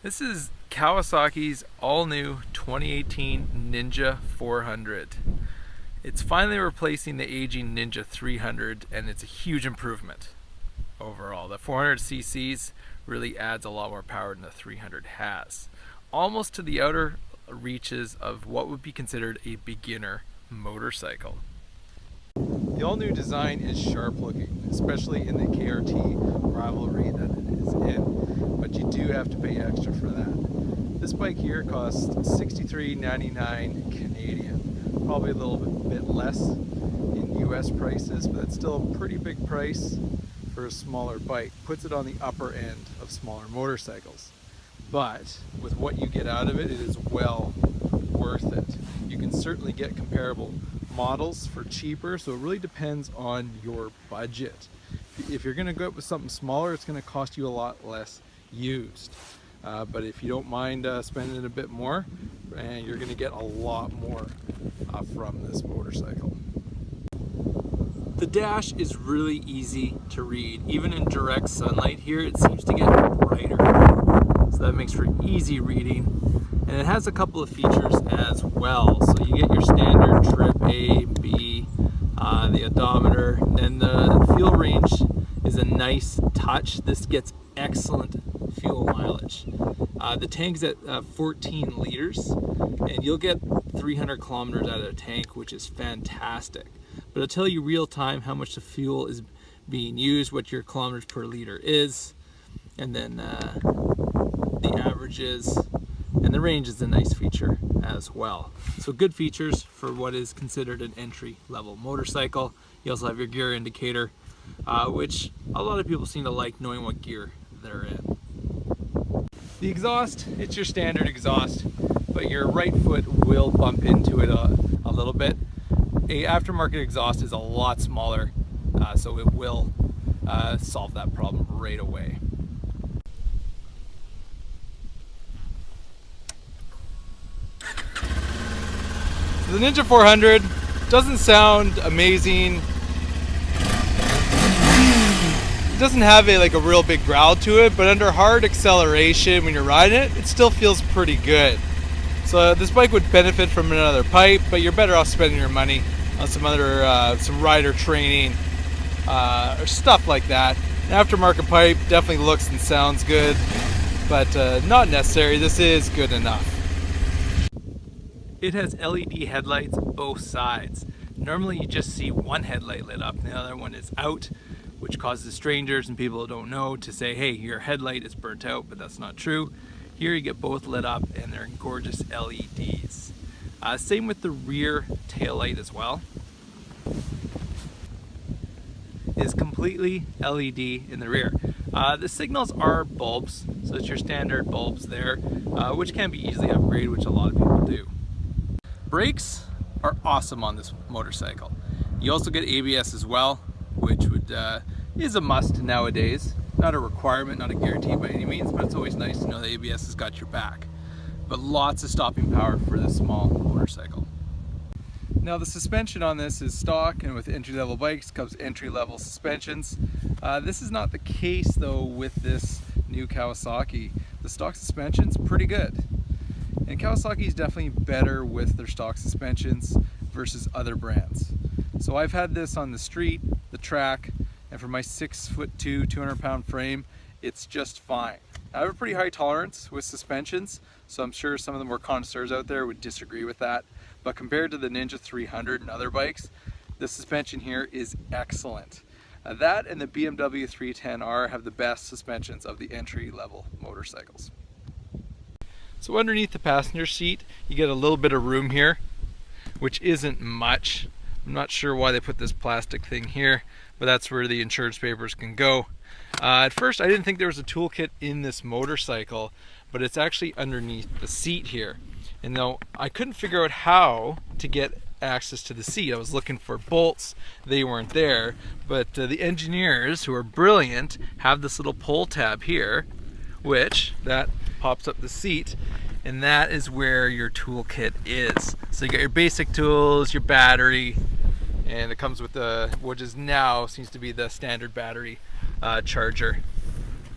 This is Kawasaki's all-new 2018 Ninja 400. It's finally replacing the aging Ninja 300, and it's a huge improvement overall. The 400 cc's really adds a lot more power than the 300 has. Almost to the outer reaches of what would be considered a beginner motorcycle. The all-new design is sharp looking, especially in the KRT rivalry that it is in, but you do have to pay extra for that. This bike here costs $63.99 Canadian, probably a little bit less in US prices, but it's still a pretty big price for a smaller bike. Puts it on the upper end of smaller motorcycles. But with what you get out of it, it is well worth it. You can certainly get comparable models for cheaper, so it really depends on your budget. If you're going to go up with something smaller, it's going to cost you a lot less used. But if you don't mind spending a bit more, you're going to get a lot more from this motorcycle. The dash is really easy to read. Even in direct sunlight here, it seems to get brighter. So that makes for easy reading. And it has a couple of features as well. So you get your standard trip A, B, the odometer, and then the fuel range is a nice touch. This gets excellent fuel mileage. The tank's at 14 liters, and you'll get 300 kilometers out of the tank, which is fantastic. But it'll tell you real time how much the fuel is being used, what your kilometers per liter is, and then the averages. And the range is a nice feature as well. So good features for what is considered an entry-level motorcycle. You also have your gear indicator, which a lot of people seem to like knowing what gear they're in. The exhaust, it's your standard exhaust, but your right foot will bump into it a little bit. A aftermarket exhaust is a lot smaller, so it will solve that problem right away. The Ninja 400 doesn't sound amazing. It doesn't have a real big growl to it, but under hard acceleration when you're riding it, it still feels pretty good. So this bike would benefit from another pipe, but you're better off spending your money on some other some rider training or stuff like that. An aftermarket pipe definitely looks and sounds good, but not necessary. This is good enough. It has LED headlights both sides. Normally you just see one headlight lit up and the other one is out, which causes strangers and people who don't know to say, hey, your headlight is burnt out, but that's not true. Here you get both lit up and they're gorgeous LEDs. Same with the rear tail light as well. Is completely LED in the rear. The signals are bulbs, so it's your standard bulbs there, which can be easily upgraded, which a lot of people do. Brakes are awesome on this motorcycle. You also get ABS as well, which is a must nowadays. Not a requirement, not a guarantee by any means, but it's always nice to know that ABS has got your back. But lots of stopping power for this small motorcycle. Now the suspension on this is stock, and with entry-level bikes comes entry-level suspensions. This is not the case though with this new Kawasaki. The stock suspension's pretty good. And Kawasaki is definitely better with their stock suspensions versus other brands. So I've had this on the street, the track, and for my 6'2", 200-pound frame, it's just fine. I have a pretty high tolerance with suspensions, so I'm sure some of the more connoisseurs out there would disagree with that. But compared to the Ninja 300 and other bikes, the suspension here is excellent. That and the BMW 310R have the best suspensions of the entry-level motorcycles. So underneath the passenger seat, you get a little bit of room here, which isn't much. I'm not sure why they put this plastic thing here, but that's where the insurance papers can go. At first, I didn't think there was a toolkit in this motorcycle, but it's actually underneath the seat here. And though I couldn't figure out how to get access to the seat, I was looking for bolts, they weren't there, but the engineers, who are brilliant, have this little pull tab here, which that pops up the seat, and that is where your toolkit is. So you got your basic tools, your battery, and it comes with the, which is now seems to be the standard battery charger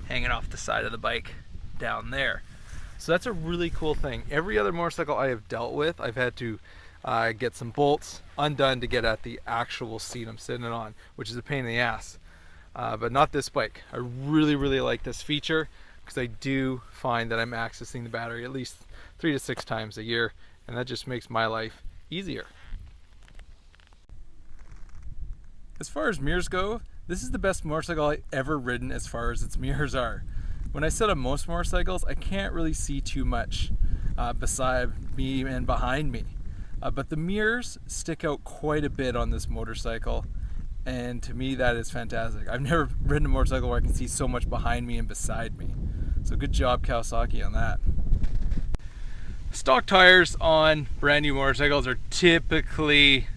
hanging off the side of the bike down there. So that's a really cool thing. Every other motorcycle I have dealt with, I've had to get some bolts undone to get at the actual seat I'm sitting on, which is a pain in the ass. But not this bike. I really like this feature because I do find that I'm accessing the battery at least 3 to 6 times a year, and that just makes my life easier. As far as mirrors go, this is the best motorcycle I've ever ridden as far as its mirrors are. When I set up most motorcycles, I can't really see too much beside me and behind me. But the mirrors stick out quite a bit on this motorcycle, and to me that is fantastic. I've never ridden a motorcycle where I can see so much behind me and beside me. So good job, Kawasaki, on that. Stock tires on brand new motorcycles are typically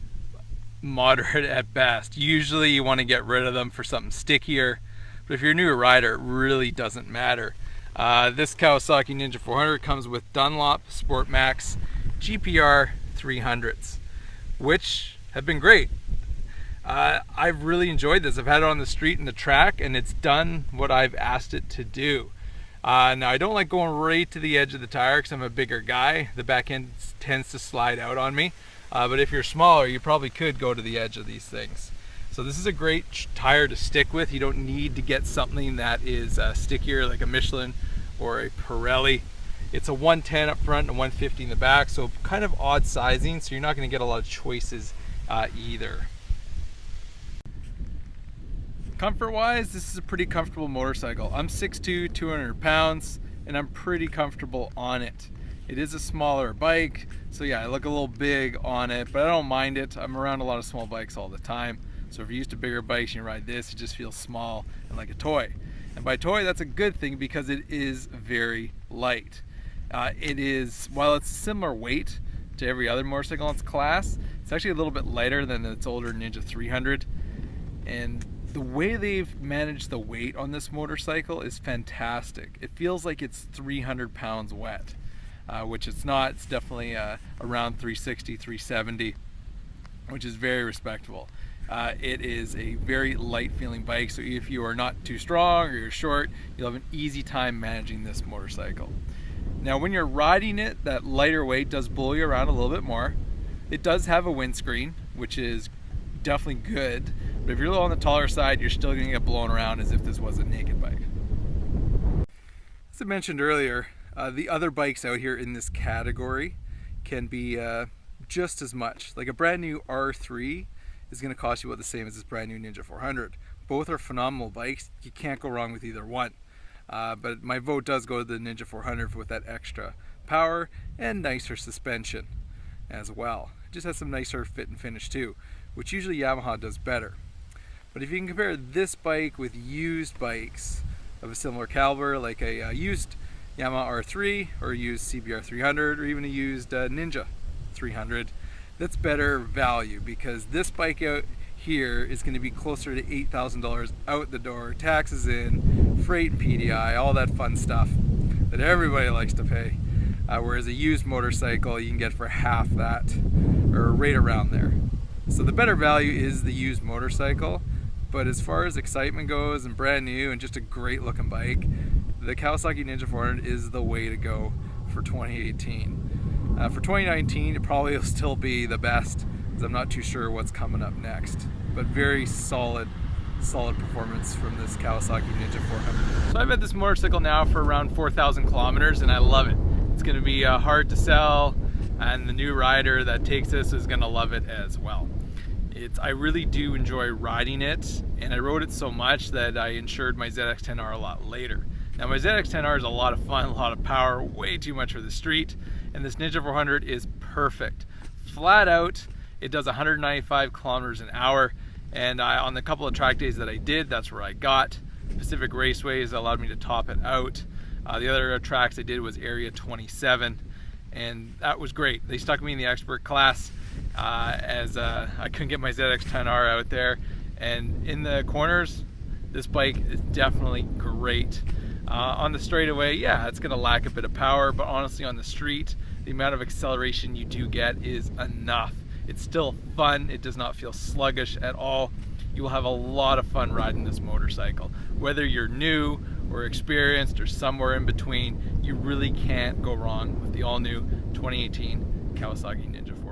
moderate at best. Usually you want to get rid of them for something stickier, but if you're a newer rider, it really doesn't matter. This Kawasaki Ninja 400 comes with Dunlop Sport Max GPR 300s, which have been great. I've really enjoyed this. I've had it on the street and the track, and it's done what I've asked it to do. Now I don't like going right to the edge of the tire because I'm a bigger guy. The back end tends to slide out on me. But if you're smaller, you probably could go to the edge of these things. So this is a great tire to stick with. You don't need to get something that is stickier like a Michelin or a Pirelli. It's a 110 up front and a 150 in the back, so kind of odd sizing, so you're not going to get a lot of choices either. Comfort-wise, this is a pretty comfortable motorcycle. I'm 6'2", 200 pounds, and I'm pretty comfortable on it. It is a smaller bike, so yeah, I look a little big on it, but I don't mind it. I'm around a lot of small bikes all the time, so if you're used to bigger bikes and you ride this, it just feels small and like a toy. And by toy, that's a good thing because it is very light. It is, while it's similar weight to every other motorcycle in its class, it's actually a little bit lighter than its older Ninja 300. And the way they've managed the weight on this motorcycle is fantastic. It feels like it's 300 pounds wet. Which it's not. It's definitely around 360, 370, which is very respectable. It is a very light feeling bike, so if you are not too strong or you're short, you'll have an easy time managing this motorcycle. Now when you're riding it, that lighter weight does blow you around a little bit more. It does have a windscreen, which is definitely good, but if you're a little on the taller side, you're still going to get blown around as if this was a naked bike. As I mentioned earlier, the other bikes out here in this category can be just as much. Like a brand new R3 is going to cost you about the same as this brand new Ninja 400. Both are phenomenal bikes. You can't go wrong with either one. But my vote does go to the Ninja 400 with that extra power and nicer suspension as well. It just has some nicer fit and finish too, which usually Yamaha does better. But if you can compare this bike with used bikes of a similar caliber, like a used Yamaha R3 or a used CBR 300 or even a used Ninja 300, that's better value because this bike out here is going to be closer to $8,000 out the door, taxes in, freight and PDI, all that fun stuff that everybody likes to pay. Whereas a used motorcycle you can get for half that or right around there. So the better value is the used motorcycle, but as far as excitement goes and brand new and just a great looking bike, the Kawasaki Ninja 400 is the way to go for 2018. For 2019, it probably will still be the best, because I'm not too sure what's coming up next. But very solid performance from this Kawasaki Ninja 400. So I've had this motorcycle now for around 4,000 kilometers, and I love it. It's going to be hard to sell, and the new rider that takes this is going to love it as well. I really do enjoy riding it, and I rode it so much that I insured my ZX-10R a lot later. Now my ZX-10R is a lot of fun, a lot of power, way too much for the street, and this Ninja 400 is perfect. Flat out, it does 195 kilometers an hour, and on the couple of track days that I did, that's where I got. Pacific Raceway has allowed me to top it out. The other tracks I did was Area 27, and that was great. They stuck me in the expert class as I couldn't get my ZX-10R out there, and in the corners, this bike is definitely great. On the straightaway, yeah, it's going to lack a bit of power, but honestly on the street, the amount of acceleration you do get is enough. It's still fun. It does not feel sluggish at all. You will have a lot of fun riding this motorcycle. Whether you're new or experienced or somewhere in between, you really can't go wrong with the all-new 2018 Kawasaki Ninja 400.